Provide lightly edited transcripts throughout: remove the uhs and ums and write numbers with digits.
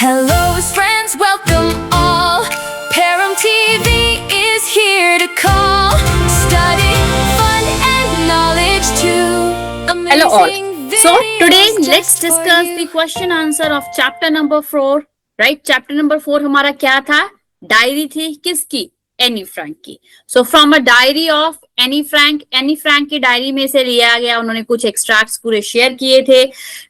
Hello friends, welcome all. Param TV is here to call. Study, fun and knowledge too. Hello all. So today videos let's just for discuss you. the question answer of chapter number 4. Right? Chapter number 4 हमारा क्या था? Diary थी किसकी? Anne Frank की. So from a diary of Anne Frank की diary में से लिया गया. उन्होंने कुछ एक्सट्रैक्ट्स पूरे शेयर किए थे.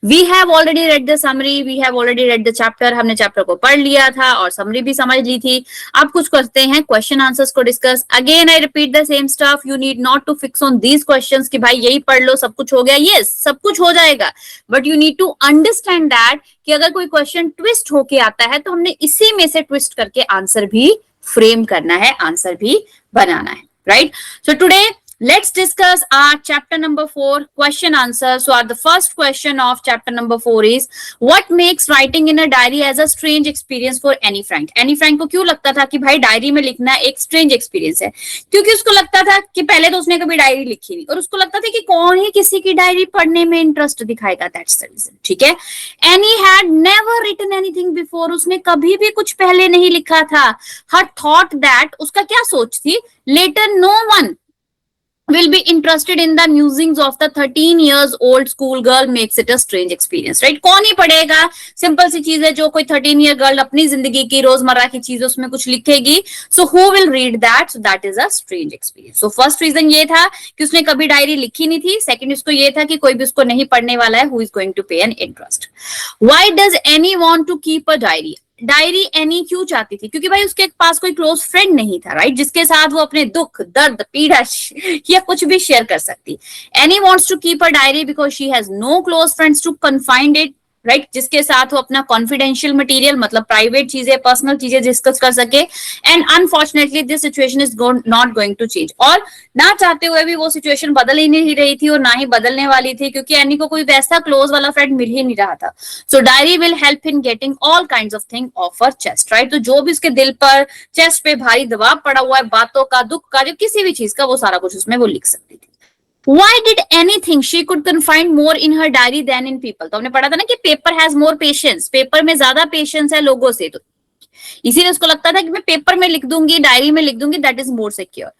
We have already read the summary, we have already read the chapter. हमने चैप्टर को पढ़ लिया था और समरी भी समझ ली थी. अब कुछ करते हैं क्वेश्चन आंसर्स को discuss. Again I repeat the same stuff. You need not to fix on these questions कि भाई यही पढ़ लो सब कुछ हो गया. यस, सब कुछ हो जाएगा, but you need to understand that कि अगर कोई क्वेश्चन ट्विस्ट होके आता है तो हमने इसी में से ट्विस्ट करके आंसर भी फ्रेम करना है, आंसर भी बनाना है. Right? So today let's discuss our chapter number 4 question answer. So the first question of chapter number 4 is what makes writing in a diary as a strange experience for Annie Frank. Annie Frank को क्यों लगता था कि भाई diary में लिखना एक strange experience है? क्योंकि उसको लगता था कि पहले तो उसने कभी डायरी लिखी नहीं और उसको लगता था कि कौन ही किसी की डायरी पढ़ने में इंटरेस्ट दिखाएगा. That's the reason. ठीक है? Annie had never written anything before. उसने कभी भी कुछ पहले नहीं लिखा था. Her thought that उसका क्या सोच थी? Later no one will be interested in the musings of the 13 years old school girl makes it a strange experience. Right? कौन ही पढ़ेगा? सिंपल सी चीज है, जो कोई 13 year girl अपनी जिंदगी की रोजमर्रा की चीज उसमें कुछ लिखेगी. So who will read that? So that is a strange experience. So first reason ये था कि उसने कभी डायरी लिखी नहीं थी. सेकंड उसको ये था कि कोई भी उसको नहीं पढ़ने वाला है. Who is going to pay an interest? Why does Annie want to keep a diary? Diary any क्यों चाहती थी? क्योंकि भाई उसके पास कोई क्लोज फ्रेंड नहीं था. राइट? जिसके साथ वो अपने दुख, दर्द, पीड़ा या कुछ भी शेयर कर सकती. Annie wants to keep a diary because she has no close friends to confined it. Right? जिसके साथ वो अपना कॉन्फिडेंशियल मटेरियल मतलब प्राइवेट चीजें, पर्सनल चीजें डिस्कस कर सके. And unfortunately this situation is not going to change. और ना चाहते हुए भी वो सिचुएशन बदल ही नहीं रही थी और ना ही बदलने वाली थी, क्योंकि एनी को कोई वैसा क्लोज वाला फ्रेंड मिल ही नहीं रहा था. So diary will help in getting all kinds of thing of her chest. Right? तो जो भी उसके दिल पर, चेस्ट पे भारी दबाव पड़ा हुआ है, बातों का, दुख का, जो किसी भी चीज का, वो सारा कुछ उसमें वो लिख सकती थी. Why did Annie think she could confide more in her diary than in people? तो हमने पढ़ा था ना कि paper has more patience. Paper में ज्यादा पेशेंस है लोगों से, तो इसीलिए उसको लगता था कि मैं पेपर में लिख दूंगी, डायरी में लिख दूंगी, that is more secure.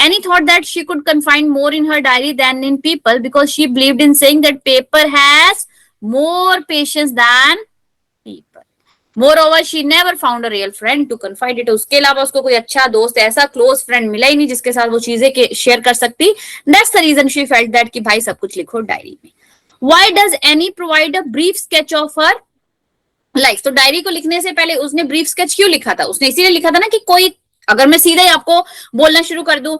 Annie thought that she could confide more in her diary than in people because she believed in saying that paper has more patience than people. Moreover, she never found a real friend to confide it. उसके अलावा उसको कोई अच्छा दोस्त, ऐसा close friend मिला ही नहीं जिसके साथ वो चीजें शेयर कर सकती. That's the reason she felt that कि भाई सब कुछ लिखो डायरी में. Why does Annie provide a brief sketch of her life? तो डायरी को लिखने से पहले उसने ब्रीफ स्केच क्यों लिखा था? उसने इसीलिए लिखा था ना कि कोई, अगर मैं सीधे आपको बोलना शुरू कर दूं,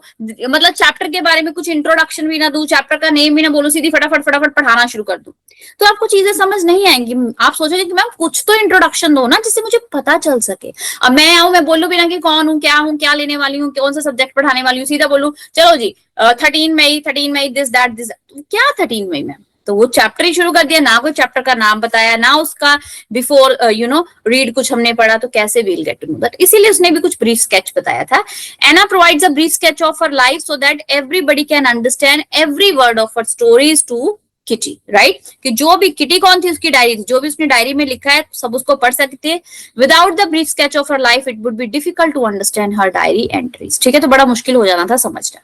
मतलब चैप्टर के बारे में कुछ इंट्रोडक्शन भी ना दूं, चैप्टर का नेम भी ना बोलूं, सीधी फटाफट पढ़ाना शुरू कर दूं, तो आपको चीजें समझ नहीं आएंगी. आप सोचोगे कि मैम कुछ तो इंट्रोडक्शन दो ना जिससे मुझे पता चल सके. अब मैं आऊं, मैं बोलूं बिना कि कौन हूं, क्या लेने वाली हूँ, कौन सा सब्जेक्ट पढ़ाने वाली हूँ, सीधा बोलूं चलो जी 13 मई दिस दैट. क्या 13 मई मैम? तो वो चैप्टर ही शुरू कर दिया, ना कोई चैप्टर का नाम बताया, ना उसका बिफोर रीड कुछ हमने पढ़ा, तो कैसे we'll get to know that? इसीलिए उसने भी कुछ ब्रीफ स्केच बताया था. Anne provides a brief sketch of her life so that everybody can understand every word of her stories to Kitty. Right? कि जो भी, किटी कौन थी? उसकी डायरी थी. जो भी उसने डायरी में लिखा है सब उसको पढ़ सकते हैं. Without the brief sketch of her life it would be difficult to understand her diary entries. ठीक है? तो बड़ा मुश्किल हो जाना था समझना.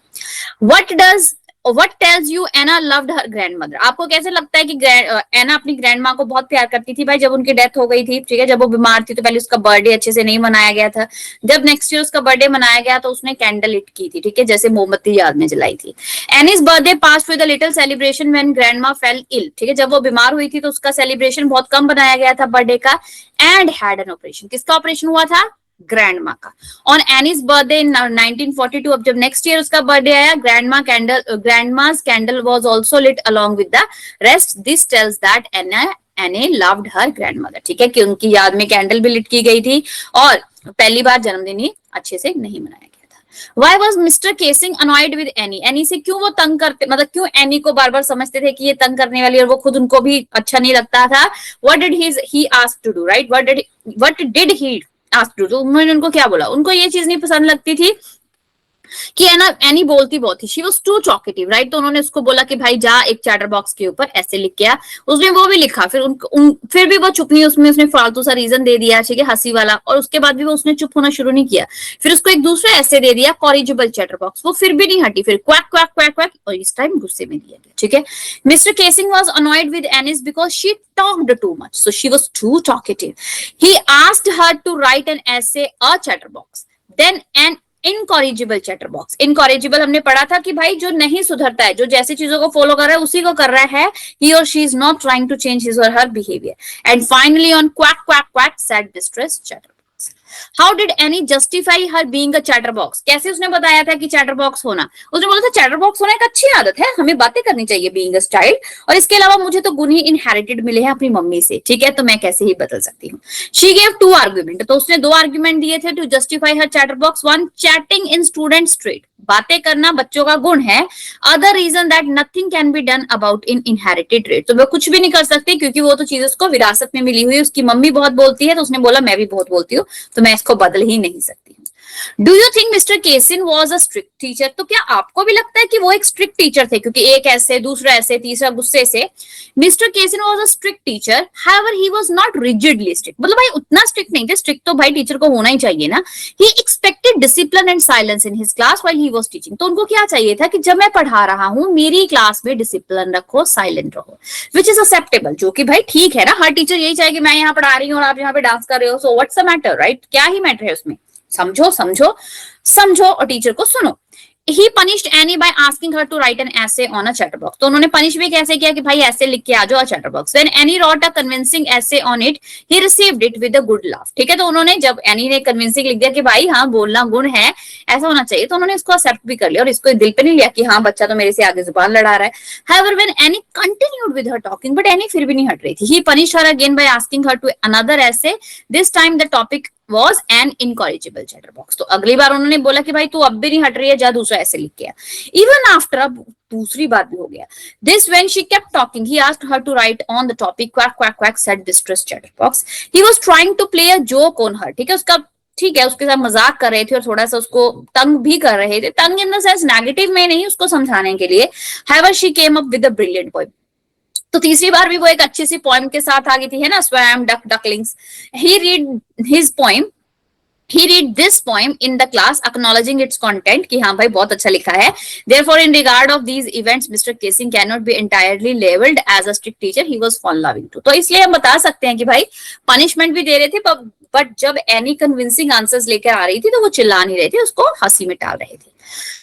What tells you Anna loved her grandmother? आपको कैसे लगता है कि एना अपनी ग्रैंड माँ को बहुत प्यार करती थी? भाई जब उनकी डेथ हो गई थी, ठीक है, जब वो बीमार थी, तो पहले उसका बर्थडे अच्छे से नहीं मनाया गया था. जब नेक्स्ट ईयर उसका बर्थडे मनाया गया तो उसने कैंडल लिट की थी, ठीक है, जैसे मोमबत्ती याद में जलाई थी. Annie's birthday passed with a little celebration when grandma fell ill. ठीक है, जब वो बीमार हुई थी तो उसका सेलिब्रेशन बहुत कम बनाया गया था बर्थडे का. And had an operation. किसका ऑपरेशन हुआ था? ग्रैंडमा का. ऑन एनीज बर्थडे इन 1942, अब जब नेक्स्ट ईयर उसका बर्थडे आया, grandma's candle was also lit along with the rest. This tells that Anne loved her grandmother. ठीक है, कि उनकी याद में कैंडल भी लिट की गई थी और पहली बार जन्मदिन ही अच्छे से नहीं मनाया गया था. Why was Mr. Casing annoyed with Annie? Any से क्यों वो तंग करते, मतलब क्यों एनी को बार बार समझते थे कि ये तंग करने वाली, और वो खुद उनको भी अच्छा नहीं लगता था. What did he ask to do? Right? What did he ask to do? उन्होंने उनको क्या बोला? उनको ये चीज नहीं पसंद लगती थी कि एनी बोलती बहुत थी, she was too talkative, right. तो उन्होंने उसको बोला कि भाई जा एक चैटर बॉक्स के ऊपर ऐसे लिख के आ, उसने वो भी लिखा, फिर फिर भी वो चुप नहीं, उसमें उसने फालतू सा रीजन दे दिया, ठीक है, हंसी वाला, और उसके बाद भी वो उसने चुप होना शुरू नहीं किया। फिर उसको एक दूसरा ऐसे दे दिया कॉरिजिबल चैटर बॉक्स, वो फिर भी नहीं हटी, फिर क्वैक क्वैक क्वैक क्वैक, और इस टाइम गुस्से में दिया गया, ठीक है। Mister Keesing was annoyed with Anne's because she talked too much, so she was too talkative. He asked her to write an essay, a chatterbox, then an incorrigible chatter box. Incorrigible हमने पढ़ा था कि भाई जो नहीं सुधरता है, जो जैसी चीजों को फॉलो कर रहा है उसी को कर रहा है, he or she is not trying to change his or her behavior. And finally on quack quack quack sat distressed chatterbox. How did Annie justify her being a chatterbox? कैसे उसने बताया था कि चैटरबॉक्स होना? उसने बोला था चैटरबॉक्स होना एक अच्छी आदत है, हमें बातें करनी चाहिए बीइंग अ चाइल्ड, और इसके अलावा मुझे तो गुण ही इनहेरिटेड मिले हैं अपनी मम्मी से, ठीक है, तो मैं कैसे ही बदल सकती हूँ। She gave two argument, तो उसने दो आर्ग्यूमेंट दिए थे to justify her chatterbox. One, chatting in student street, बातें करना बच्चों का गुण है। Other reason that nothing can be done about in inherited trait, तो वो कुछ भी नहीं कर सकती क्योंकि वो तो चीज उसको विरासत में मिली हुई है, उसकी मम्मी बहुत बोलती है तो उसने बोला मैं भी बहुत बोलती हूँ तो मैं इसको बदल ही नहीं सकती हूँ। Do you think mister casein was a strict teacher? तो क्या आपको भी लगता है कि वो एक स्ट्रिक्ट टीचर थे? क्योंकि एक ऐसे, दूसरा ऐसे, तीसरा गुस्से से। Mister casein was a strict teacher, however he was not rigidly strict, मतलब भाई उतना स्ट्रिक्ट नहीं थे, स्ट्रिक्ट तो भाई टीचर को होना ही चाहिए ना। He expected discipline and silence in his class while he was teaching, तो उनको क्या चाहिए था कि जब मैं पढ़ा रहा हूँ मेरी क्लास में डिसिप्लिन रखो, साइलेंट रहो, विच इज एक्सेप्टेबल, जो कि भाई ठीक है ना, हर टीचर यही चाहे कि मैं यहाँ पढ़ा रही हूँ और आप यहाँ पे डांस कर रहे हो, so what's the matter, right, क्या ही मैटर है उसमें, समझो समझो समझो और टीचर को सुनो। He punished Annie by asking her to write an essay on a chatterbox, तो उन्होंने पनिश भी कैसे किया कि भाई ऐसे लिख के आ जाओ chatterbox. When Annie wrote a convincing essay on it, he received it with a good laugh, ठीक है, तो उन्होंने जब एनी ने कन्विंसिंग लिख दिया कि भाई हाँ बोलना गुण है, ऐसा होना चाहिए, तो उन्होंने इसको एक्सेप्ट भी कर लिया और इसको दिल पे नहीं लिया कि हाँ बच्चा तो मेरे से आगे जुबान लड़ा रहा है। However, when Annie continued with her talking, but Annie फिर भी नहीं हट रही थी, he punished her again by asking her to another essay. This time the topic was an incorrigible chatterbox, तो अगली बार उन्होंने बोला कि भाई तू अब भी नहीं हट रही है, जा दूसरा ऐसे लिख के आ। Even after, अब दूसरी बात भी हो गया। This when she kept talking, he asked her to write on the topic quack quack quack said distressed chatterbox. He was trying to play a joke on her, ठीक है, उसका ठीक है उसके साथ मजाक कर रहे थे और थोड़ा सा उसको तंग भी कर रहे थे, तंग इन द सेंस नेगेटिव में नहीं, उसको समझाने के लिए। However, she came up with a brilliant poem, तो तीसरी बार भी वो एक अच्छी सी पोएम के साथ आ गई थी, है ना, swum duck ducklings. He read his poem, he read this poem in the class acknowledging its content कि हाँ भाई बहुत अच्छा लिखा है। Therefore, in regard of these events, Mr. Kissing cannot be entirely labeled as a strict teacher. He was fun loving too. तो इसलिए हम बता सकते हैं कि भाई पनिशमेंट भी दे रहे थे, बट जब एनी कन्विंसिंग आंसर्स लेकर आ रही थी तो वो चिल्ला नहीं रहे थे, उसको हंसी में टाल रहे थे।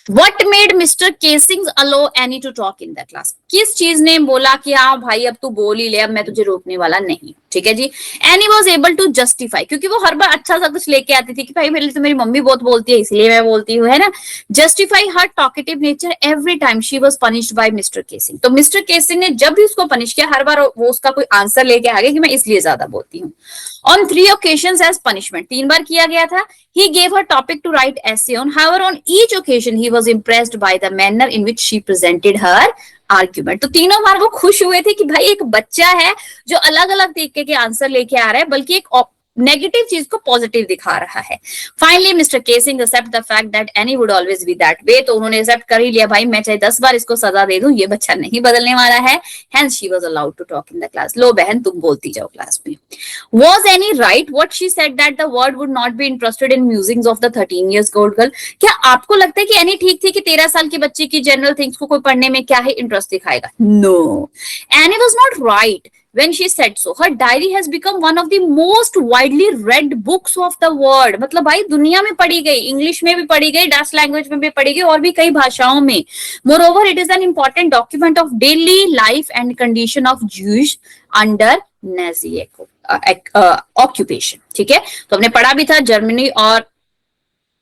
What made Mr. Casings allow Annie to talk in the class? किस चीज ने बोला कि हाँ भाई अब तू बोल ही ले, अब मैं तुझे रोकने वाला नहीं, ठीक है जी। Annie was able to justify, क्योंकि वो हर बार अच्छा सा कुछ लेके आती थी कि भाई मेरे तो मेरी मम्मी बहुत बोलती है इसलिए मैं बोलती हूँ, है ना। Justify her talkative nature every time she was punished by Mr. Casing, तो Mr. Casing ने जब भी उसको पनिश किया हर बार वो उसका कोई आंसर लेके आ गया कि मैं इसलिए ज्यादा बोलती हूँ। On 3 occasions as punishment, 3 बार किया गया था। He gave her topic to write essay on. However, on each occasion he was impressed by the manner in which she presented her argument. तो तीनों बार वो खुश हुए थे कि भाई एक बच्चा है जो अलग अलग तरीके के आंसर लेके आ रहा है, बल्कि एक नेगेटिव चीज को पॉजिटिव दिखा रहा है। Finally Mr Keesing accept the fact that Annie would always be that way, तो उन्होंने एक्सेप्ट कर ही लिया भाई मैं चाहे 10 बार इसको सजा दे दूं ये बच्चा नहीं बदलने वाला है। Hence she was allowed to talk in the class, लो बहन तुम बोलती जाओ क्लास में। Was Anne right what she said that the world would not be interested in musics of the 13 years old girl? क्या आपको लगता है कि एनी ठीक थी कि 13 साल की बच्ची की जनरल थिंग्स को कोई पढ़ने में क्या ही इंटरेस्ट दिखाएगा? No, Annie was not right when she said so. Her diary has become one of the most widely read books of the world. मतलब भाई दुनिया में पढ़ी गई, इंग्लिश में भी पढ़ी गई, डच लैंग्वेज में भी पढ़ी गई और भी कई भाषाओं में। Moreover, it is an important document of daily life and condition of Jews under Nazi occupation. ठीक है, तो हमने पढ़ा भी था जर्मनी और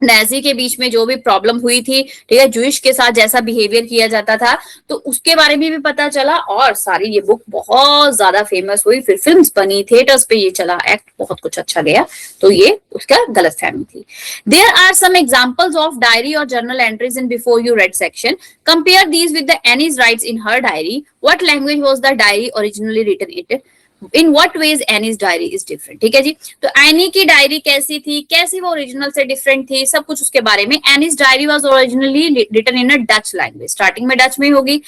नाजी के बीच में जो भी प्रॉब्लम हुई थी, ठीक है, जूइश के साथ जैसा बिहेवियर किया जाता था, तो उसके बारे में भी पता चला और सारी ये बुक बहुत ज्यादा फेमस हुई, फिर फिल्म्स बनी, थिएटर्स पे ये चला, एक्ट बहुत कुछ अच्छा गया, तो ये उसका गलत फहमी थी। There are some examples of diary और journal entries in before you read section. Compare these with the Anne's writes in her diary. What language was the diary originally written in? In what ways Anne's diary is different, ठीक है जी। तो any की diary कैसी थी, कैसी वो original से different थी, सब कुछ उसके बारे में। Annie's diary was originally written in a Dutch language, starting में डच में होगी।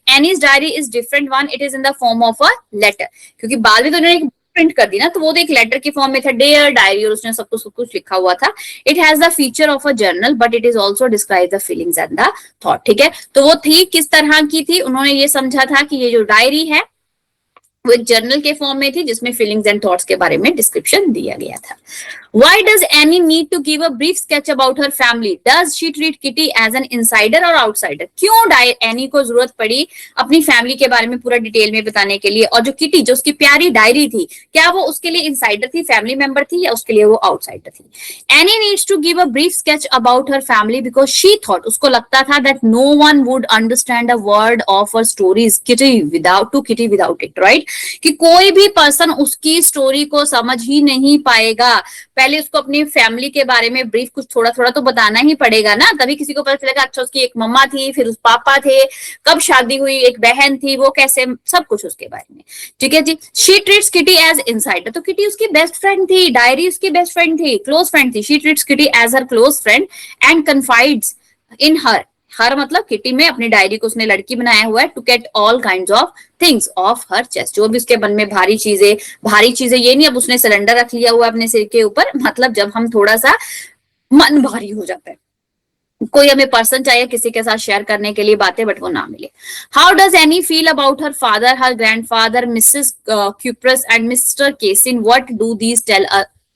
Annie's diary is different one, it is in the form of a letter, क्योंकि बाद में तो उन्होंने प्रिंट कर दी ना, तो वो तो एक लेटर के फॉर्म में था, डेयर डायरी, और उसने सब कुछ लिखा हुआ था। It has the feature of a journal but it is also describe the feelings and the thought, ठीक है। तो वो थी किस तरह की थी, उन्होंने ये समझा था कि ये जो डायरी है वो एक जर्नल के फॉर्म में थी जिसमें फीलिंग्स एंड थॉट्स के बारे में डिस्क्रिप्शन दिया गया था। Why does Annie need to give a brief sketch about her family? Does she treat Kitty as an insider or outsider? क्यों एनी को जरूरत पड़ी अपनी फैमिली के बारे में पूरा डिटेल में बताने के लिए, और जो किटी जो उसकी प्यारी डायरी थी, क्या वो उसके लिए इंसाइडर थी, फैमिली मेंबर थी, या उसके लिए वो आउटसाइडर थी? Annie needs to give a brief sketch about her family because she thought, उसको लगता था that no one would understand a word of her stories Kitty without it, right? कि कोई भी पर्सन उसकी स्टोरी को समझ ही नहीं पाएगा। पहले उसको अपनी फैमिली के बारे में ब्रीफ कुछ थोड़ा थोड़ा तो बताना ही पड़ेगा ना, तभी किसी को पता चलेगा। अच्छा, उसकी एक मम्मा थी, फिर उस पापा थे, कब शादी हुई, एक बहन थी, वो कैसे, सब कुछ उसके बारे में, ठीक है जी। She treats Kitty as insider, तो किटी उसकी बेस्ट फ्रेंड थी, डायरी उसकी बेस्ट फ्रेंड थी, क्लोज फ्रेंड थी। She treats Kitty as her close friend and confides in her, her मतलब किटी में, अपनी डायरी को उसने लड़की बनाया हुआ है, to get all kinds of things off her chest, जो भी उसके मन में भारी चीजें, ये नहीं अब उसने सिलेंडर रख लिया हुआ अपने सिर के ऊपर, मतलब जब हम थोड़ा सा मन भारी हो जाता है, कोई हमें पर्सन चाहिए किसी के साथ शेयर करने के लिए बातें, बट वो ना मिले। How does Annie feel about her father, her grandfather, Mrs Kuperus and Mr Keesing, what do these tell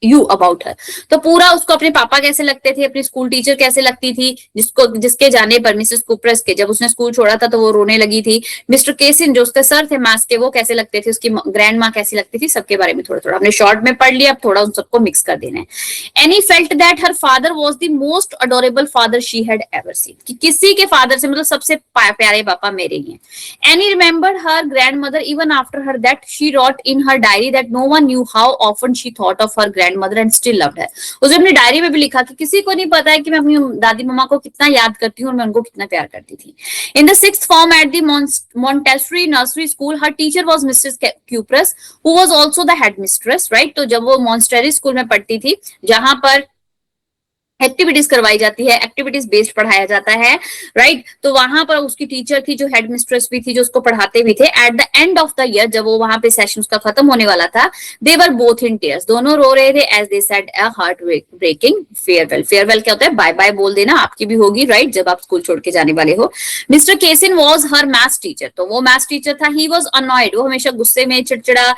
you about her? तो पूरा उसको अपने पापा कैसे लगते थे, अपनी स्कूल टीचर कैसे लगती थी, जिसके जाने पर मिसेस कुप्रस के, जब उसने स्कूल छोड़ा था तो वो रोने लगी थी। मिस्टर केसिन जो उसके सर थे मैथ्स के, वो कैसे लगते थे, उसकी ग्रैंड माँ कैसी लगती थी, सबके बारे में थोड़ा थोड़ा हमने शॉर्ट में पढ़ लिया, अब थोड़ा उन सबको मिक्स कर देना है। Any felt that her father was the most adorable father she had ever seen, कि किसी के फादर से मतलब सबसे प्यारे पापा मेरे ही हैं। Annie remembered her grandmother even after her that she wrote in her diary that no one knew how often she thought of her grandmother and still loved her. उसने अपनी डायरी में भी लिखा कि किसी को नहीं पता है कि मैं अपनी दादी मम्मा को कितना याद करती हूँ और मैं उनको कितना प्यार करती थी। In the 6th form at the Montessori nursery school, her teacher was Mrs. Cuprus, who was also the headmistress, right? तो जब वो मॉन्टेसरी स्कूल में पढ़ती थी, जहां पर एक्टिविटीज करवाई जाती है, एक्टिविटीज बेस्ड पढ़ाया जाता है, राइट? तो वहां पर उसकी टीचर थी जो हेड मिस्ट्रेस भी थी, जो उसको पढ़ाते भी थे। At the end of the year, जब वो वहां पे सेशन उसका खत्म होने वाला था, दे वर बोथ इन टीयर्स, दोनों रो रहे थे, as they said a heart breaking farewell. Farewell क्या होता है? बाय बाय बोल देना, आपकी भी होगी, राइट? जब आप स्कूल छोड़ के जाने वाले हो। Mister casein was her maths teacher, तो वो मैथ्स टीचर था। ही वॉज अनॉयड, वो हमेशा गुस्से में चिड़चिड़ा,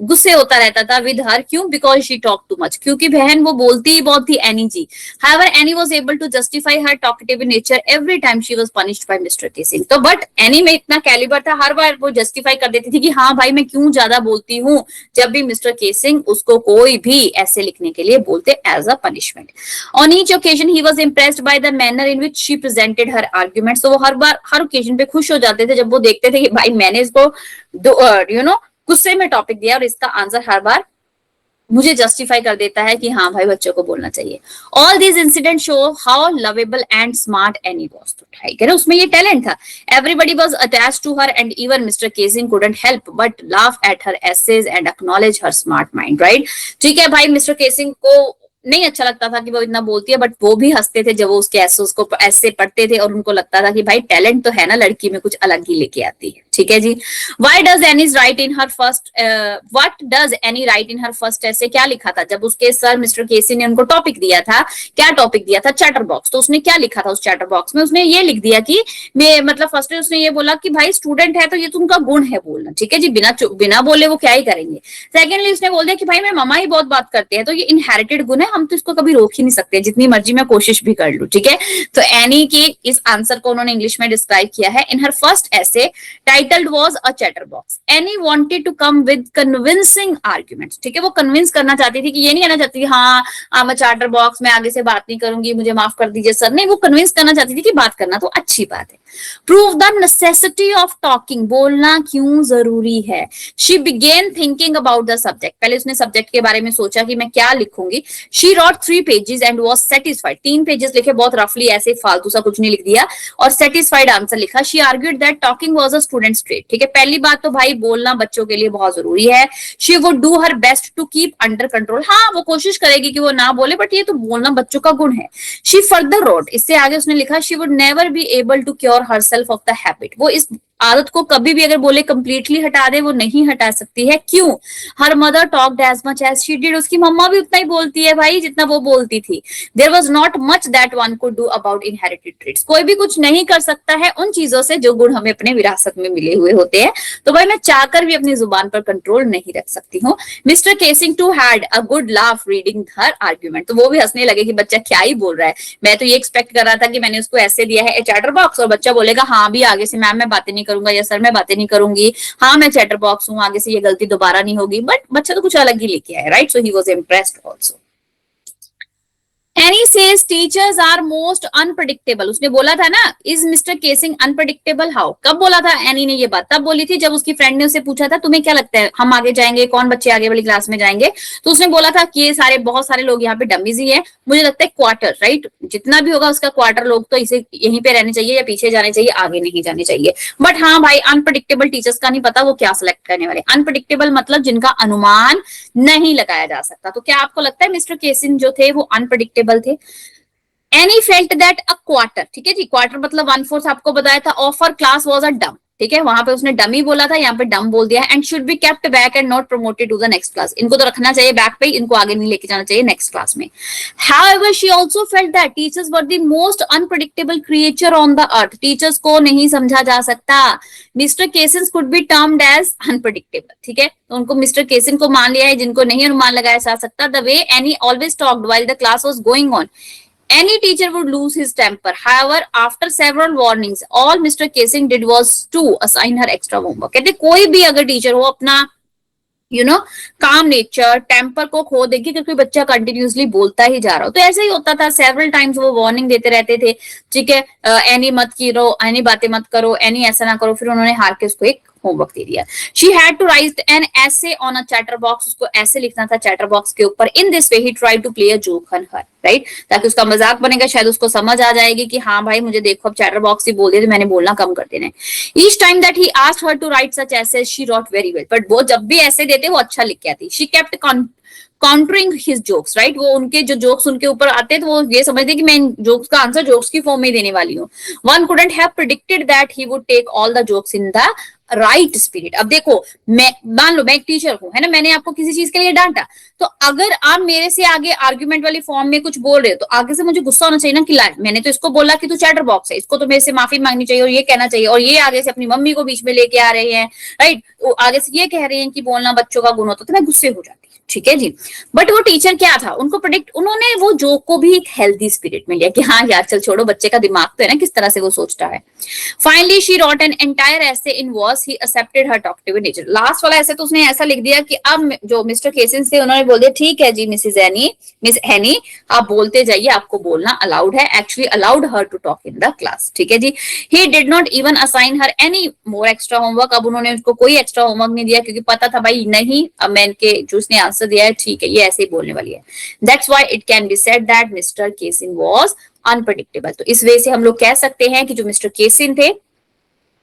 गुस्से होता रहता था विद हर, क्यों? Because she talk too much, क्योंकि बहन वो बोलती ही बहुत थी, Annie ji. However, Annie was able to justify her talkative nature every time she was punished by Mr. Kissing. तो बट एनी में इतना कैलिबर था, हर बार वो जस्टिफाई कर देती थी कि हाँ भाई मैं क्यों ज्यादा बोलती हूँ, जब भी मिस्टर केसिंग उसको कोई भी ऐसे लिखने के लिए बोलते as a punishment. On each occasion he was impressed by the manner in which she presented her arguments. तो वो हर ओकेजन पे खुश हो जाते थे जब वो देखते थे कि भाई मैंने इसको गुस्से में टॉपिक दिया और इसका आंसर हर बार मुझे जस्टिफाई कर देता है कि हाँ भाई बच्चों को बोलना चाहिए। All these incident show how lovable and smart Annie was, तो ठीक है ना, उसमें ये टैलेंट था। Everybody was attach to her and even Mr Keesing couldn't help but laugh at her essays and acknowledge her smart mind, right? ठीक है भाई, मिस्टर केसिंग को नहीं अच्छा लगता था कि वो इतना बोलती है, बट वो भी हंसते थे जब वो उसके ऐसे पढ़ते थे, और उनको लगता था कि भाई टैलेंट तो है ना, लड़की में कुछ अलग ही लेके आती है, ठीक है जी। What does Anne write in her first essay, क्या लिखा था जब उसके सर मिस्टर केसी ने उनको टॉपिक दिया था? क्या टॉपिक दिया था? Chatter box. तो उसने क्या लिखा था उस चैटर बॉक्स में? उसने ये लिख दिया कि मतलब फर्स्ट उसने ये बोला कि भाई स्टूडेंट है तो ये तो उनका गुण है बोलना, ठीक है जी, बिना बोले वो क्या ही करेंगे। सेकेंडली उसने बोल दिया कि भाई मेरी मम्मा ही बहुत बात करते हैं, तो ये इनहेरिटेड गुण है, हम तो इसको कभी रोक ही नहीं सकते, जितनी मर्जी मैं कोशिश भी कर लूं, ठीक है। तो एनी की इस आंसर को उन्होंने इंग्लिश में डिस्क्राइब किया है in her first essay titled was a chatterbox. Annie wanted to come with convincing arguments, ठीक है, वो कन्विंस करना चाहती थी कि ये नहीं कहना चाहती हाँ मैं चैटर बॉक्स में आगे से बात नहीं करूंगी, मुझे माफ कर दीजिए सर, नहीं, वो कन्विंस करना चाहती थी कि बात करना तो अच्छी बात है। Prove the necessity of talking, बोलना क्यों जरूरी है। She began thinking about the subject, पहले उसने सब्जेक्ट के बारे में सोचा कि मैं क्या लिखूंगी। She wrote 3 pages and was satisfied, 3 pages लिखे, बहुत रफली ऐसे फालतू सा कुछ नहीं लिख दिया, और सेटिस्फाइड आंसर लिखा. She argued that talking was a students trait. ठीक है, पहली बात तो भाई बोलना बच्चों के लिए बहुत जरूरी है. She would do her best to keep under control. हाँ, वो कोशिश करेगी कि वो ना बोले, बट ये तो बोलना बच्चों का गुण है. शी फर्दर रोट, इससे आगे उसने लिखा, she would never be able to cure herself of the habit. वो इस आदत को कभी भी अगर बोले कंप्लीटली हटा दे, वो नहीं हटा सकती है. क्यों? Her mother talked as much as she did. उसकी मम्मा भी उतना ही बोलती है भाई जितना वो बोलती थी. There was not much that one could do about inherited traits. कोई भी कुछ नहीं कर सकता है उन चीजों से जो गुण हमें अपने विरासत में मिले हुए होते हैं. तो भाई मैं चाहकर भी अपनी जुबान पर कंट्रोल नहीं रख सकती हूँ. Mr Keesing too had a good laugh reading her argument. तो वो भी हंसने लगे कि बच्चा क्या ही बोल रहा है. मैं तो ये एक्सपेक्ट कर रहा था कि मैंने उसको ऐसे दिया है चैटर बॉक्स, और बच्चा बोलेगा हाँ भी आगे से मैम मैं बातें नहीं करूंगा, या सर मैं बातें नहीं करूंगी, हाँ मैं चैटर बॉक्स हूँ, आगे से ये गलती दोबारा नहीं होगी. बट बच्चा तो कुछ अलग ही लेके आया, right? So he was impressed also. Annie says teachers are most unpredictable. उसने बोला था ना, is Mr. Casing unpredictable? How? कब बोला था एनी ने ये बात? तब बोली थी जब उसकी फ्रेंड ने उसे पूछा था तुम्हें क्या लगता है हम आगे जाएंगे, कौन बच्चे आगे वाली क्लास में जाएंगे? तो उसने बोला था कि ये सारे बहुत सारे लोग यहाँ पे डमीज ही है, मुझे लगता है क्वार्टर, राइट? जितना भी होगा उसका क्वार्टर लोग तो इसे यहीं पे रहने चाहिए या पीछे जाने चाहिए, आगे नहीं जाने चाहिए. बट हाँ भाई, अनप्रडिक्टेबल टीचर्स का नहीं पता वो क्या सिलेक्ट करने वाले. अनप्रडिक्टेबल मतलब जिनका अनुमान नहीं लगाया जा सकता. तो क्या आपको लगता है मिस्टर केसिन जो थे वो अनप्रडिक्टेबल थे? Any felt that a quarter, ठीक है जी, क्वार्टर मतलब 1/4 आपको बताया था, of her class was a डम. ठीक है, वहां पे उसने डमी बोला था, यहाँ पे डम बोल दिया. And should be kept back and not promoted to the next class. इनको तो रखना चाहिए बैक पे, इनको आगे नहीं लेके जाना चाहिए नेक्स्ट क्लास में. However she also felt that teachers were the most unpredictable creature on the earth. Teachers को नहीं समझा जा सकता. Mr Keesing could be termed as unpredictable. ठीक है, तो उनको मिस्टर केसिन को मान लिया है जिनको नहीं अनुमान लगाया जा सकता. The way any always talked while the class was going on, any teacher would lose his temper. However, after several warnings, all Mr. Casing did was to assign her extra homework. कहते कोई भी अगर teacher हो अपना काम nature, temper को खो देगी क्योंकि बच्चा कंटिन्यूसली बोलता ही जा रहा हो. तो ऐसा ही होता था, सेवरल टाइम्स वो वार्निंग देते रहते थे. ठीक है, एनी मत करो, एनी बातें मत करो, एनी ऐसा ना करो. फिर उन्होंने हार के उसको एक होमवर्क दे दिया. She had to write an essay on a chatterbox. उसको ऐसे लिखना था चैटर बॉक्स के ऊपर. In this way he try to play a joke on her, right? ताकि उसका मजाक बनेगा, शायद उसको समझ आ जाएगी कि हाँ भाई मुझे देखो अब चैटर बॉक्स ही बोल दिया तो मैंने बोलना कम कर देना है. Each time that he asked her to write such essays she wrote very well. But वो जब भी ऐसे देते वो अच्छा लिख के आती. She kept countering his jokes, right? वो उनके जो जोक्स उनके ऊपर आते तो वो ये समझते कि मैं इन जोक्स का आंसर जोक्स की फॉर्म में देने वाली हूँ. One couldn't have predicted that he would take all the jokes in the right spirit. अब देखो, मैं मान लो मैं एक टीचर हूँ, है ना, मैंने आपको किसी चीज के लिए डांटा, तो अगर आप मेरे से आगे आर्ग्यूमेंट वाली फॉर्म में कुछ बोल रहे हो तो आगे से मुझे गुस्सा होना चाहिए ना कि लाए मैंने तो इसको बोला कि तू चैटर बॉक्स है, इसको तो मेरे से माफी मांगनी चाहिए और ये कहना चाहिए, और ये आगे से अपनी मम्मी को बीच में लेके आ रहे हैं, राइट? आगे से ये कह रहे हैं कि बोलना बच्चों का गुण होता, तो मैं गुस्से हो जाती. ठीक है जी. बट वो टीचर क्या था, उनको प्रेडिक्ट, उन्होंने वो जोक को भी एक हेल्दी स्पिरिट में लिया कि हाँ यार चल छोड़ो, बच्चे का दिमाग तो है ना किस तरह से वो सोचता है. Finally she wrote an entire essay in verse he accepted her talkative nature. Last वाला ऐसे तो उसने ऐसा लिख दिया कि अब जो मिस्टर केसिन थे उन्होंने बोल दिया ठीक है जी मिस एनी आप बोलते जाइए, आपको बोलना अलाउड है. Actually allowed her to talk in the class. ठीक है जी. He did not even assign her any more extra homework. अब उन्होंने उसको कोई एक्स्ट्रा होमवर्क नहीं दिया क्योंकि पता था भाई नहीं, अब मैं इनके जो उसने आंसर दिया है ठीक है ये ऐसे ही बोलने वाली है. That's why it can be said that mister casein was unpredictable. तो इस वजह से हम लोग कह सकते हैं कि जो मिस्टर केसिन थे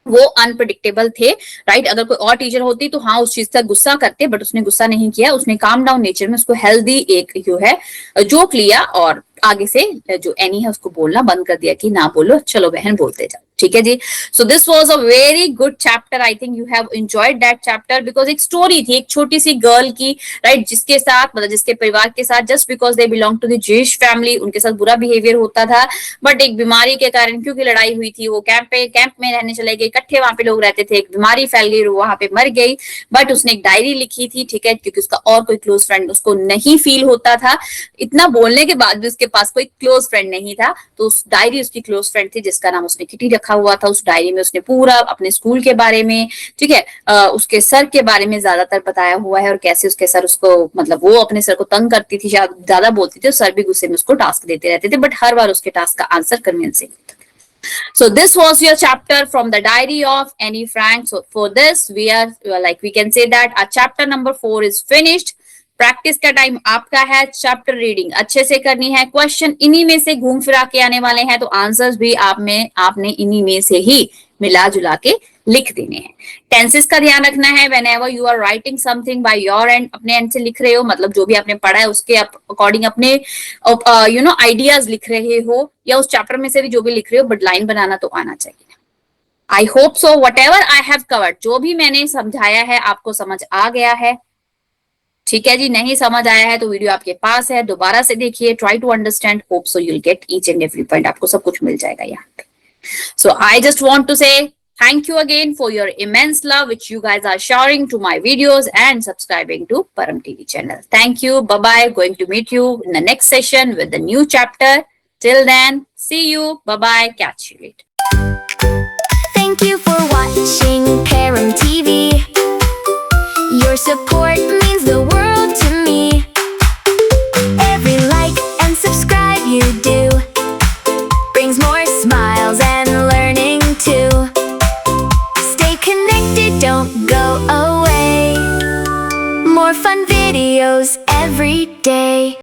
वो अनप्रेडिक्टेबल थे, राइट? अगर कोई और टीचर होती तो हाँ उस चीज का गुस्सा करते, बट उसने गुस्सा नहीं किया. उसने काम डाउन नेचर में उसको हेल्दी एक जो है जोक लिया और आगे से जो एनी है उसको बोलना बंद कर दिया कि ना बोलो, चलो बहन बोलते जाओ. ठीक है जी. So this was a very good chapter. I think you have enjoyed that chapter because एक स्टोरी थी एक छोटी सी गर्ल की, राइट? जिसके साथ मतलब जिसके परिवार के साथ just because they belong to the Jewish family उनके साथ बुरा बिहेवियर होता था, बट एक बीमारी के कारण क्योंकि लड़ाई हुई थी वो कैंप में रहने चले गए. इकट्ठे वहां पे लोग रहते थे, एक बीमारी फैल गई, वहां पे मर गई. बट उसने एक डायरी लिखी थी, ठीक है, क्योंकि उसका और कोई क्लोज फ्रेंड उसको नहीं फील होता था. इतना बोलने के बाद भी उसके पास कोई क्लोज फ्रेंड नहीं था, तो उस डायरी उसकी क्लोज फ्रेंड थी जिसका नाम उसने किटी रखा हुआ था. उस डायरी में उसने पूरा अपने स्कूल के बारे में, ठीक है, उसके सर के बारे में ज्यादातर बताया हुआ है और कैसे उसके सर उसको मतलब वो अपने सर को तंग करती थी, ज्यादा बोलती थी, सर भी गुस्से में उसको टास्क देते रहते थे, बट हर बार उसके टास्क का answer convincing. So this was your chapter from the diary of Annie Frank. So for this we can say that our chapter number 4 is finished. Practice का टाइम आपका है, चैप्टर रीडिंग अच्छे से करनी है, question इन्हीं में से घूम फिरा के आने वाले हैं, तो आंसर्स भी आपने इन्हीं में से ही मिला जुला के लिख देने हैं। टेंसेस का ध्यान रखना है, whenever you are writing something by your end, अपने एंड से लिख रहे हो, मतलब जो भी आपने पढ़ा है उसके अकॉर्डिंग अपने आइडियाज लिख रहे हो, या उस चैप्टर में से भी जो भी लिख रहे हो, बट लाइन बनाना तो आना चाहिए। I hope so whatever I have covered, जो भी मैंने समझाया है आपको समझ आ गया है। ठीक है जी, नहीं समझ आया है तो वीडियो आपके पास है, दोबारा से देखिए, try to understand, hope so you'll get each and every point, आपको सब कुछ मिल जाएगा यहाँ पे। So I just want to say thank you again for your immense love which you guys are sharing to my videos and subscribing to Param TV channel. Thank you. Bye-bye. Going to meet you in the next session with the new chapter. Till then, see you. Bye-bye. Catch you later.